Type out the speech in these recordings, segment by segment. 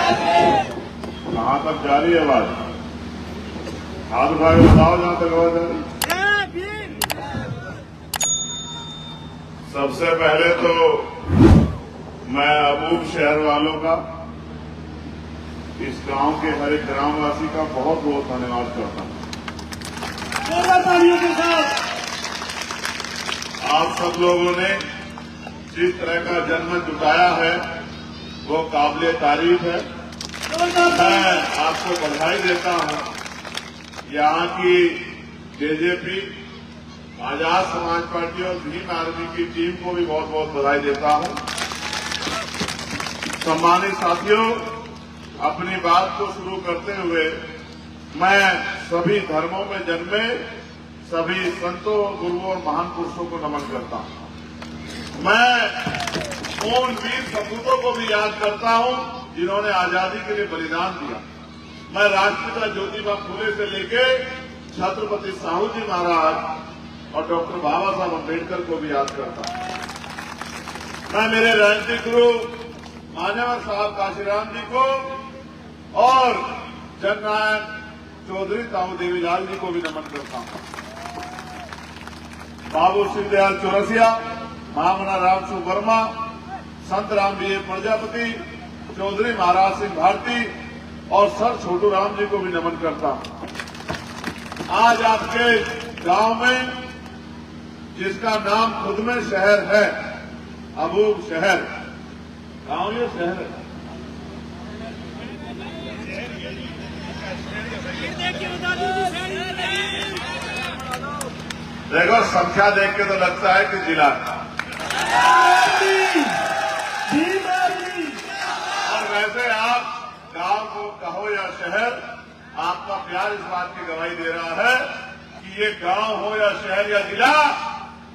कहाँ तक जारी है आवाज? हाथ उठा के बताओ जहां तक आवाज आ रही। सबसे पहले तो मैं अबूब शहर वालों का, इस गांव के हर एक ग्रामवासी का बहुत बहुत धन्यवाद करता हूं। आप सब लोगों ने जिस तरह का जन्म जुटाया है वो काबिले तारीफ है। मैं आपको बधाई देता हूं। यहाँ की जेजेपी, आजाद समाज पार्टी और भीम आर्मी की टीम को भी बहुत बहुत बधाई देता हूं। सम्मानित साथियों, अपनी बात को शुरू करते हुए मैं सभी धर्मों में जन्मे सभी संतों, गुरुओं और महान पुरुषों को नमन करता हूं। मैं उन वीर सपूतों को भी याद करता हूं जिन्होंने आजादी के लिए बलिदान दिया। मैं राष्ट्रपिता ज्योतिबा फुले से लेके छत्रपति साहू जी महाराज और डॉक्टर बाबा साहब अम्बेडकर को भी याद करता हूं। मैं मेरे राजनीतिक गुरु मान्यवर साहब काशीराम जी को और जननायक चौधरी ताऊ देवीलाल जी को भी नमन करता हूं। बाबू शिवदयाल चौरसिया, महामना रामसु वर्मा, संत राम जी प्रजापति, चौधरी महाराज सिंह भारती और सर छोटू राम जी को भी नमन करता हूं। आज आपके गांव में जिसका नाम खुद में शहर है, अबूब शहर, गांव ये शहर है। देखो संख्या देख के तो लगता है कि जिला और वैसे आप गांव को कहो या शहर, आपका प्यार इस बात की गवाही दे रहा है कि ये गांव हो या शहर या जिला,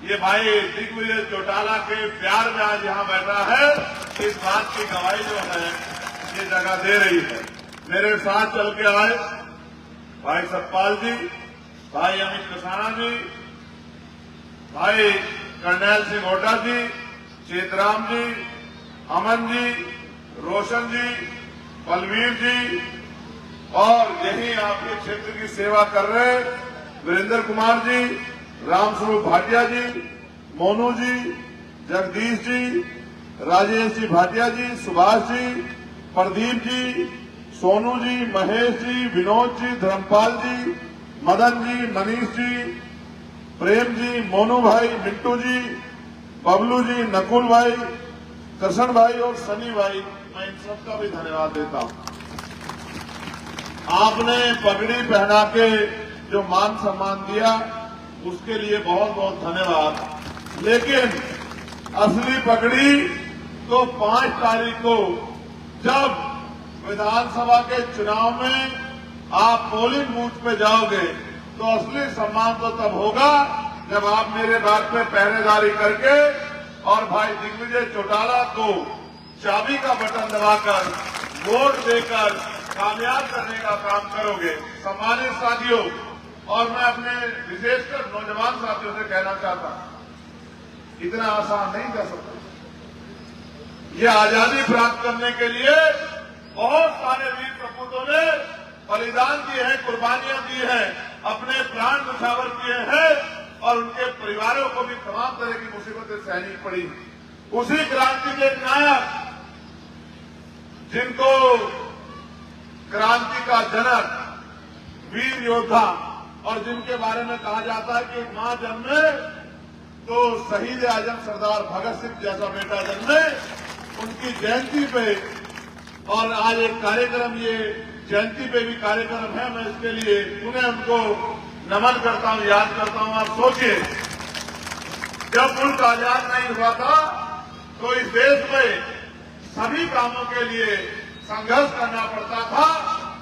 ये भाई दिग्विजय चौटाला के प्यार में आज यहां बैठा है। इस बात की गवाही जो है ये जगह दे रही है। मेरे साथ चल के आए भाई सतपाल जी, भाई अमित कसाना जी, भाई करनैल सिंह होटा जी, चेतराम जी, अमन जी, रोशन जी, बलवीर जी और यही आपके क्षेत्र की सेवा कर रहे वीरेंद्र कुमार जी, रामस्वरूप भाटिया जी, मोनू जी, जगदीश जी, राजेश जी भाटिया जी, सुभाष जी, प्रदीप जी, सोनू जी, महेश जी, विनोद जी, धर्मपाल जी, मदन जी, मनीष जी, प्रेम जी, मोनू भाई, मिट्टू जी, बबलू जी, नकुल भाई, कृष्ण भाई और सनी भाई, मैं इन सबका भी धन्यवाद देता हूं। आपने पगड़ी पहना के जो मान सम्मान दिया उसके लिए बहुत बहुत धन्यवाद। लेकिन असली पगड़ी तो 5 तारीख को जब विधानसभा के चुनाव में आप पोलिंग बूथ पे जाओगे तो असली सम्मान तो तब होगा जब आप मेरे बात पे पहरेदारी करके और भाई दिग्विजय चौटाला को चाबी का बटन दबाकर वोट देकर कामयाब करने का काम करोगे। सम्मानित साथियों, और मैं अपने विशेषकर नौजवान साथियों से कहना चाहता हूं, इतना आसान नहीं कर सकते। ये आजादी प्राप्त करने के लिए बहुत सारे वीर सपूतों ने बलिदान दिए हैं, कुर्बानियां दी हैं, अपने प्राण न्यौछावर किए हैं और उनके परिवारों को भी तमाम तरह की मुसीबतें सहनी पड़ी। उसी क्रांति के नायक जिनको क्रांति का जनक, वीर योद्धा और जिनके बारे में कहा जाता है कि मां जन्मे तो शहीद आजम सरदार भगत सिंह जैसा बेटा जन्मे, उनकी जयंती पे और आज एक कार्यक्रम, ये जयंती पे भी कार्यक्रम है, मैं इसके लिए उन्हें उनको नमन करता हूं, याद करता हूं। आप सोचिए, जब मुल्क आजाद नहीं हुआ था तो इस देश में सभी कामों के लिए संघर्ष करना पड़ता था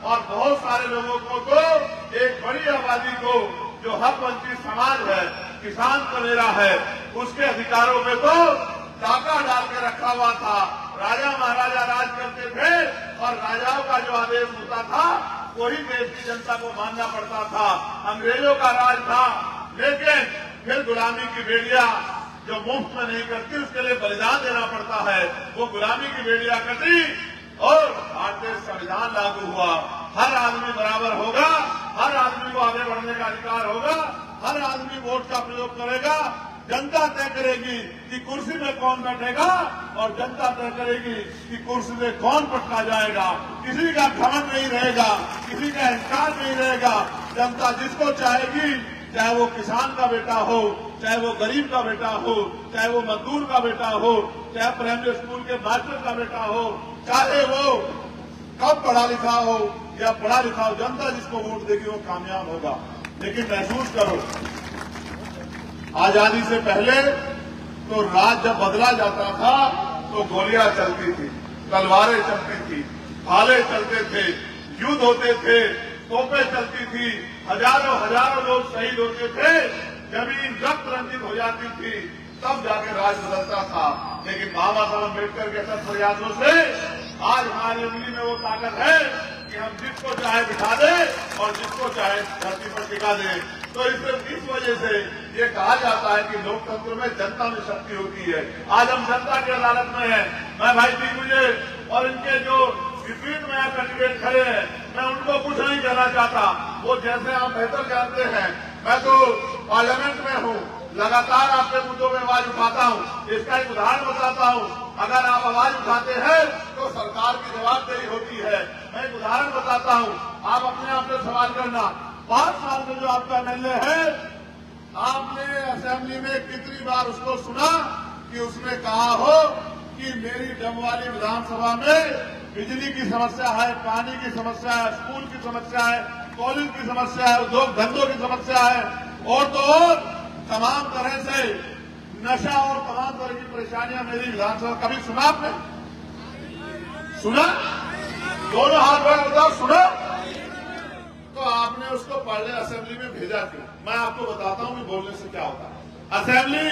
और बहुत सारे लोगों को तो एक बड़ी आबादी को जो हक वंचित समाज है, किसान कमेरा है, उसके अधिकारों में तो डाका डाल के रखा हुआ था। राजा महाराजा राज करते थे और राजाओं का जो आदेश होता था वही देश की जनता को मानना पड़ता था। अंग्रेजों का राज था, लेकिन फिर गुलामी की बेड़िया जो मुफ्त में नहीं करती उसके लिए बलिदान देना पड़ता है, वो गुलामी की बेड़िया कटी और भारतीय संविधान लागू हुआ, हर आदमी बराबर होगा, हर आदमी को आगे बढ़ने का अधिकार होगा, हर आदमी वोट का प्रयोग करेगा। जनता तय करेगी कि कुर्सी में कौन बैठेगा और जनता तय करेगी कि कुर्सी में कौन पटका जाएगा। किसी का घमंड नहीं रहेगा, किसी का अहंकार नहीं रहेगा। जनता जिसको चाहेगी, चाहे वो किसान का बेटा हो, चाहे वो गरीब का बेटा हो, चाहे वो मजदूर का बेटा हो, चाहे प्राइमरी स्कूल के मास्टर का बेटा हो, चाहे वो कम पढ़ा लिखा हो या पढ़ा लिखा हो, जनता जिसको वोट देगी वो कामयाब होगा। लेकिन महसूस करो, आजादी से पहले तो राज जब बदला जाता था तो गोलियां चलती थी, तलवारें चलती थी, भाले चलते थे, युद्ध होते थे, तोपें चलती थी, हजारों हजारों लोग शहीद होते थे, जमीन रक्त रंजित हो जाती थी, तब जाके राज बदलता था। लेकिन बाबा साहब अम्बेडकर के सब प्रयासों से आज हमारी उंगली में वो ताकत है कि हम जिसको चाहे बिठा दें और जिसको चाहे धरती पर टिका दें। तो इस वजह से ये कहा जाता है कि लोकतंत्र में जनता में शक्ति होती है। आज हम जनता की अदालत में हैं। मैं भाई दिग्विजय और इनके जो विपरीत में कैंडिडेट खड़े हैं, मैं उनको कुछ नहीं कहना चाहता। वो जैसे आप बेहतर जानते हैं, मैं तो पार्लियामेंट में हूँ, लगातार आपके मुद्दों में आवाज उठाता हूँ। इसका एक उदाहरण बताता हूँ। अगर आप आवाज उठाते हैं तो सरकार की जवाबदेही होती है। मैं एक उदाहरण बताता हूँ, आप अपने आप से सवाल करना। 5 साल में जो आपका एमएलए है, आपने असेंबली में कितनी बार उसको सुना कि उसने कहा हो कि मेरी डमवाली विधानसभा में बिजली की समस्या है, पानी की समस्या है, स्कूल की समस्या है, कॉलेज की समस्या है, उद्योग धंधों की समस्या है, और तो और तमाम तरह से नशा और तमाम तरह की परेशानियां मेरी विधानसभा। कभी सुना आपने? सुना? दोनों हाथ बढ़ बताओ, सुना? तो आपने उसको पहले असेंबली में भेजा क्यों? मैं आपको बताता हूं कि बोलने से क्या होता है। असेंबली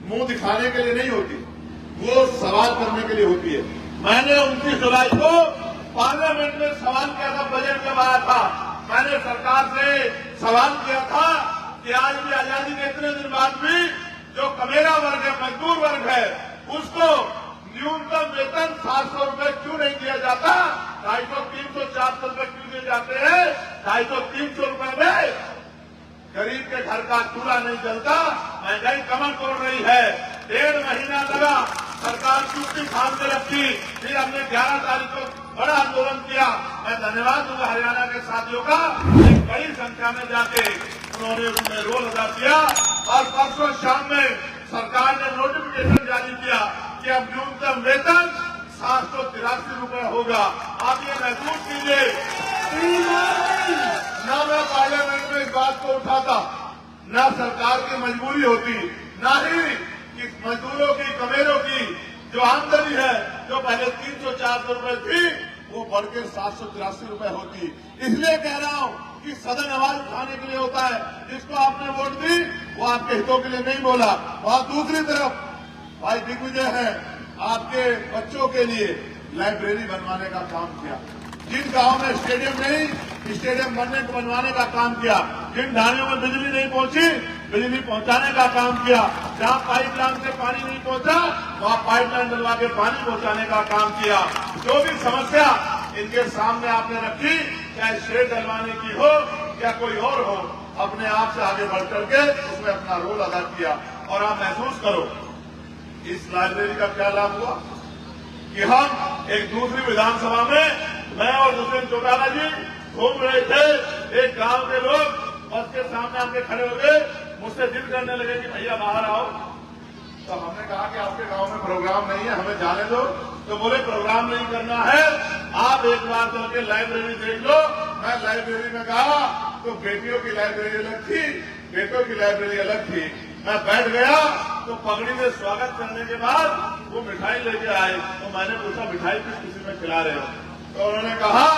मुंह दिखाने के लिए नहीं होती, वो सवाल करने के लिए होती है। मैंने 29 जुलाई को पार्लियामेंट में सवाल किया था, बजट जब आया था, मैंने सरकार से सवाल किया था कि आज भी आजादी के इतने दिन बाद भी जो कमेरा वर्ग है, मजदूर वर्ग है, उसको न्यूनतम वेतन 700 रुपए क्यों नहीं दिया जाता? 250, 300, 400 रुपए क्यों दिए जाते हैं? 250, 300 रुपए में गरीब के घर का चूल्हा नहीं जलता, महंगाई कमर तोड़ रही है। 1.5 महीना लगा, सरकार चुप्पी थाम के रखी, फिर हमने 11 तारीख को बड़ा आंदोलन किया। मैं धन्यवाद दूंगा हरियाणा के साथियों का, एक बड़ी संख्या में जाके उन्होंने उसमें रोल अदा किया। और परसों शाम में सरकार ने नोटिफिकेशन जारी किया कि अब न्यूनतम वेतन 783 रुपए होगा। आप ये महसूस कीजिए, न मैं पार्लियामेंट में इस बात को उठाता, न सरकार की मजबूरी होती, न ही कि मजदूरों की, कमेरों की जो आमदनी है, जो पहले 300-400 रुपए थी, वो बढ़कर 783 रुपए होती। इसलिए कह रहा हूं कि सदन आवाज उठाने के लिए होता है। जिसको आपने वोट दी वो आपके हितों के लिए नहीं बोला। और दूसरी तरफ भाई दिग्विजय है, आपके बच्चों के लिए लाइब्रेरी बनवाने का काम किया। जिन गांवों में स्टेडियम नहीं, स्टेडियम बनवाने का काम किया। जिन ढाणियों में बिजली नहीं पहुंची, बिजली पहुंचाने का काम किया। जहां पाइपलाइन से पानी नहीं पहुंचा, वहां पाइपलाइन डलवा के पानी पहुंचाने का काम किया। जो भी समस्या इनके सामने आपने रखी, चाहे शेड डलवाने की हो या कोई और हो, अपने आप से आगे बढ़ करके उसमें अपना रोल अदा किया। और आप महसूस करो, इस लाइब्रेरी का क्या लाभ हुआ कि हम एक दूसरी विधानसभा में, मैं और दुष्यंत चौटाला जी घूम रहे थे, एक गांव के लोग बस के सामने आके खड़े हो गए, मुझसे जिद करने लगे कि भैया बाहर आओ। तो हमने कहा कि आपके गांव में प्रोग्राम नहीं है, हमें जाने दो। तो बोले प्रोग्राम नहीं करना है, आप एक बार चल के लाइब्रेरी देख लो। मैं लाइब्रेरी में गया तो बेटियों की लाइब्रेरी अलग थी, बेटों की लाइब्रेरी अलग थी। मैं बैठ गया तो पगड़ी में स्वागत करने के बाद वो मिठाई लेके आए। तो मैंने पूछा मिठाई किस किसी में खिला रहे हो? तो उन्होंने कहा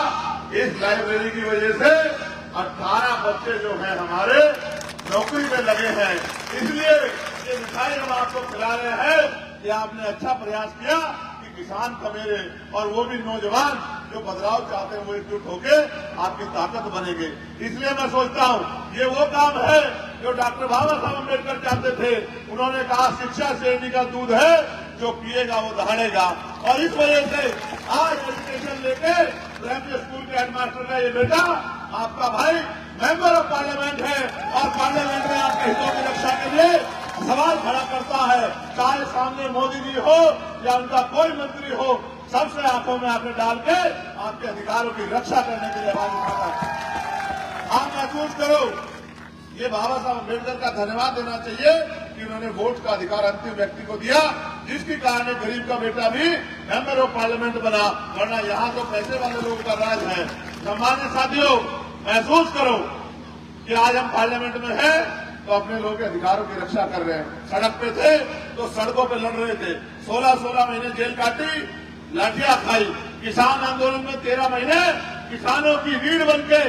इस लाइब्रेरी की वजह से 18 बच्चे जो हैं हमारे नौकरी में लगे हैं, इसलिए ये मिठाई हम आपको खिला रहे हैं। कि आपने अच्छा प्रयास किया कि किसान कमेरे और वो भी नौजवान जो बदलाव चाहते हैं वो एकजुट होकर आपकी ताकत बनेंगे। इसलिए मैं सोचता हूँ ये वो काम है जो डॉक्टर बाबा साहब अम्बेडकर चाहते थे। उन्होंने कहा शिक्षा शेरनी का दूध है, जो पिएगा वो दहाड़ेगा। और इस वजह से आज ये बेटा आपका भाई मेंबर ऑफ पार्लियामेंट है और पार्लियामेंट में आपके हितों की रक्षा के लिए सवाल खड़ा करता है। चाहे सामने मोदी जी हो या उनका कोई मंत्री हो, सबसे आंखों में आंखें डाल के आपके अधिकारों की रक्षा करने के लिए आवाज उठाता है। आप महसूस करो, ये बाबा साहब अम्बेडकर का धन्यवाद देना चाहिए कि उन्होंने वोट का अधिकार अंतिम व्यक्ति को दिया, जिसके कारण गरीब का बेटा भी मेंबर ऑफ पार्लियामेंट बना, वरना यहाँ तो पैसे वाले लोगों का राज है। सम्मानित साथियों, महसूस करो कि आज हम पार्लियामेंट में हैं तो अपने लोगों के अधिकारों की रक्षा कर रहे हैं। सड़क पे थे तो सड़कों पे लड़ रहे थे, 16-16 महीने जेल काटी, लाठियां खाई। किसान आंदोलन में 13 महीने किसानों की रीढ़ बनके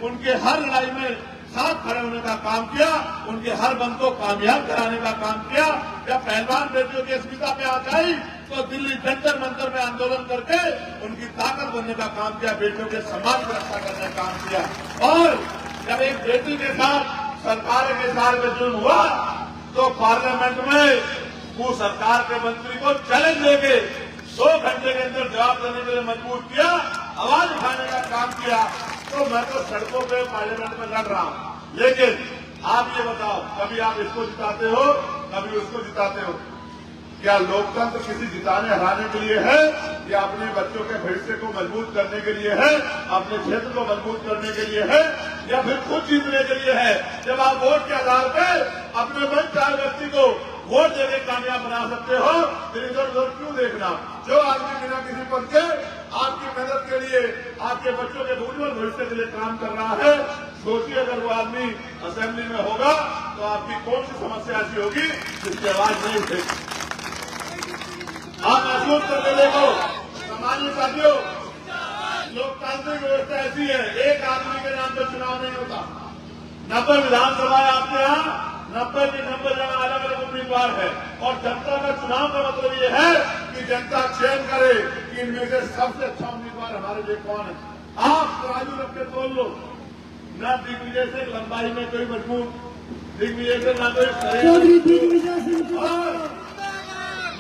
उनके हर लड़ाई में साथ खड़े होने का काम किया, उनके हर बंद को कामयाब कराने का काम किया। जब पहलवान बेटियों की अस्मिता पे आ गई तो दिल्ली जंतर मंतर में आंदोलन करके उनकी ताकत बनने का काम किया, बेटियों के सम्मान की रक्षा करने का काम किया। और जब एक बेटी के साथ सरकार के साथ में जुल्म हुआ तो पार्लियामेंट में वो सरकार के मंत्री को चैलेंज देके 2 घंटे के अंदर जवाब देने के लिए मजबूर किया, आवाज उठाने का काम किया। तो मैं तो सड़कों पे पार्लियामेंट में लड़ रहा हूं, लेकिन आप ये बताओ, कभी आप इसको जिताते हो, कभी उसको जिताते हो? क्या लोकतंत्र किसी जिताने हराने के लिए है या अपने बच्चों के भविष्य को मजबूत करने के लिए है, अपने क्षेत्र को मजबूत करने के लिए है, या फिर खुद जीतने के लिए है? जब आप वोट के आधार पर अपने मन चाहे व्यक्ति को वोट देके कामयाब बना सकते हो, फिर इधर उधर क्यों देखना? जो आदमी बिना किसी पद के आपकी मदद के लिए, आपके बच्चों के उज्जवल भविष्य के लिए काम कर रहा है, सोचिए अगर वो आदमी असेंबली में होगा तो आपकी कौन सी समस्या ऐसी होगी जिसकी आवाज नहीं उठेगी? आप महसूस करके देखो। सामान्य साथियों, लोकतांत्रिक व्यवस्था ऐसी है, एक आदमी के नाम पर चुनाव नहीं होता। 90 विधानसभा आपके यहाँ 90 की 90 जगह अलग अलग उम्मीदवार है, और जनता का चुनाव का मतलब ये है कि जनता चयन करे कि इनमें से सबसे अच्छा उम्मीदवार हमारे लिए कौन है। आप तराजू रख के तोल लो, न दिग्विजय से लंबाई में कोई मजबूत, दिग्विजय से न कोई और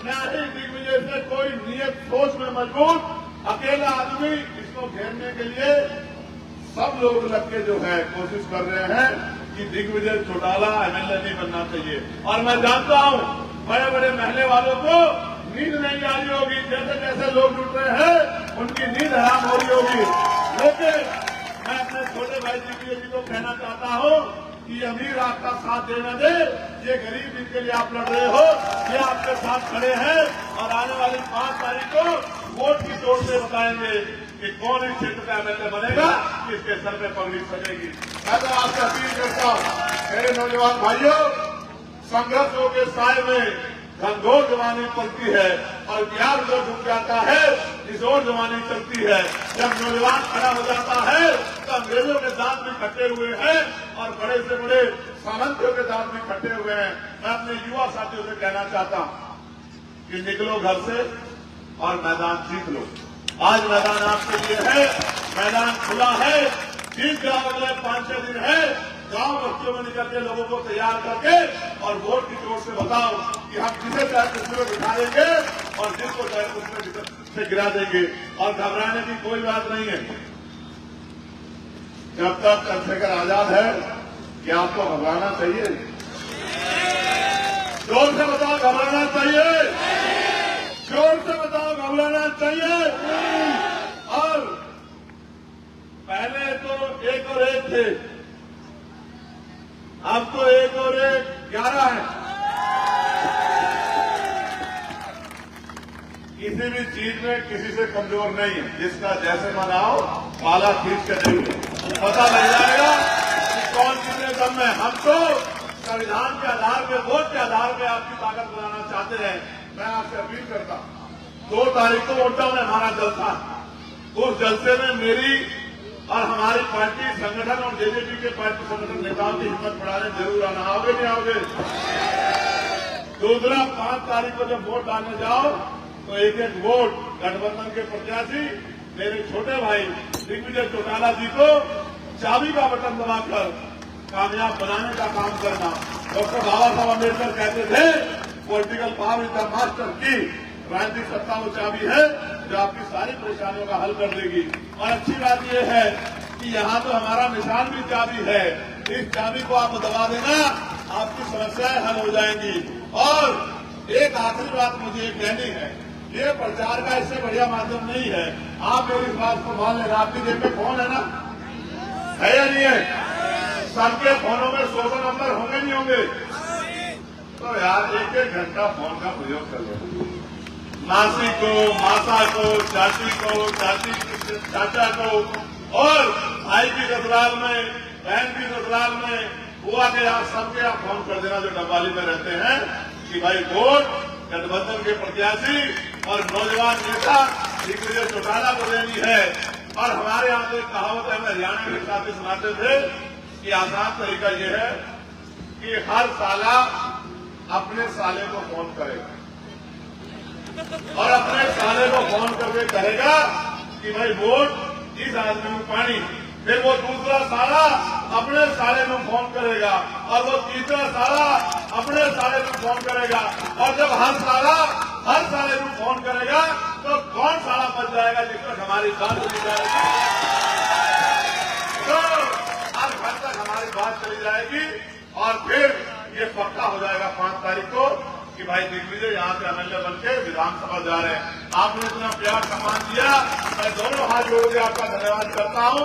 न ही दिग्विजय से कोई नियत सोच में मजबूत अकेला आदमी। इसको घेरने के लिए सब लोग लग के जो है कोशिश कर रहे हैं कि दिग्विजय चौटाला एमएलए नहीं बनना चाहिए। और मैं जानता हूं बड़े बड़े महले वालों को नींद नहीं आ रही होगी, जैसे जैसे लोग जुट रहे हैं उनकी नींद हराम हो रही होगी। लेकिन मैं अपने छोटे भाई दिग्विजय जी को कहना चाहता हूं कि अमीर आपका साथ देना दे, ये गरीब जिनके लिए आप लड़ रहे हो, ये आपके साथ खड़े हैं, और आने वाली 5 तारीख को वोट की जोर से बताएंगे कि कौन इस क्षेत्र का एमएलए बनेगा, किसके सर पे पगड़ी सजेगी। मैं तो आपसे अपील करता हूं, मेरे नौजवान भाइयों, संघर्षों के साए में घनघोर जवानी पलती है और बिहार जो झुक जाता है, इस और जवानी चलती है। जब नौजवान खड़ा हो जाता है तो अंग्रेजों के दांत भी खट्टे हुए हैं और बड़े से बड़े सामंतियों के दांत भी खट्टे हुए हैं। मैं अपने युवा साथियों से कहना चाहता हूं कि निकलो घर से और मैदान जीत लो। आज मैदान आपके लिए है, मैदान खुला है, जीत जाओ। अगले 5-6 दिन है, गांव बच्चों में निकल के लोगों को तैयार करके और वोट की जोर से बताओ कि हम जिसे चाहे कुर्सी में बिठा देंगे और जिसको चाहे कुर्सी से गिरा देंगे, और घबराने की कोई बात नहीं है। जब तक चंद्रशेखर आजाद है, क्या आपको घबराना चाहिए? जोर से बताओ, घबराना चाहिए? जोर से बताओ, घबराना चाहिए? और पहले तो 1 और 1 थे, अब तो 1 और 1 11 है। किसी भी चीज में किसी से कमजोर नहीं है, जिसका जैसे मनाओ पाला खींच के देंगे, पता लग जाएगा कि कौन कितने दम में। हम तो संविधान के आधार पे, वोट के आधार पे आपकी ताकत बनाना चाहते हैं। मैं आपसे अपील करता हूं, 2 तारीख को वोट डाउन है हमारा जलसा। उस जलसे में मेरी और हमारी पार्टी संगठन और जेजेपी के पार्टी संगठन नेताओं की हिम्मत बढ़ाने जरूर आना। आओगे नहीं आओगे? दूसरा, 5 तारीख को जब वोट डालने जाओ तो 1-1 वोट गठबंधन के प्रत्याशी मेरे छोटे भाई दिग्विजय चौटाला जी को चाबी का बटन दबाकर कामयाब बनाने का काम करना। डॉक्टर बाबा साहब अम्बेडकर कहते थे, political power is the master की। राजनीतिक सत्ता वो चाबी है जो आपकी सारी परेशानियों का हल कर देगी। और अच्छी बात यह है कि यहाँ तो हमारा निशान भी चाबी है, इस चाबी को आप दबा देना, आपकी समस्याएं हल हो जाएंगी। और एक आखिरी बात मुझे ये कहनी है, ये प्रचार का इससे बढ़िया माध्यम नहीं है। आप मेरी इस बात को मान लेना, आपकी जेब में फोन है ना, है या नहीं है? सबके फोनों में 100 नंबर होंगे नहीं होंगे? तो यार एक एक घंटा फोन का प्रयोग कर लो। मासी को, माता को, चाची को, चाची चाचा को, और भाई की ससुराल में, बहन की ससुराल में, बुआ के यहाँ, सबके यहाँ फोन कर देना जो डब्बाली में रहते हैं कि भाई वोट गठबंधन के प्रत्याशी और नौजवान नेता दिग्विजय चौटाला को देनी है। और हमारे यहाँ तो एक कहावत है, हम हरियाणा के साथी सुनाते थे कि आसान तरीका ये है कि हर साला अपने साले को फोन करेगा और अपने साले को फोन करके कहेगा कि भाई वोट इस आदमी को पानी। फिर वो दूसरा साला अपने साले को फोन करेगा और वो तीसरा साला अपने साले को फोन करेगा। और जब हर साले को फोन करेगा तो कौन साला बच जाएगा जिस तक हमारी बात चली जाएगी? तो हर घर तक हमारी बात चली जाएगी और फिर ये पक्का हो जाएगा 5 तारीख को कि भाई दिग्विजय यहाँ से एमएलए बनके विधानसभा जा रहे हैं। आपने इतना प्यार सम्मान दिया, मैं दोनों हाथ जोड़ के आपका धन्यवाद करता हूँ।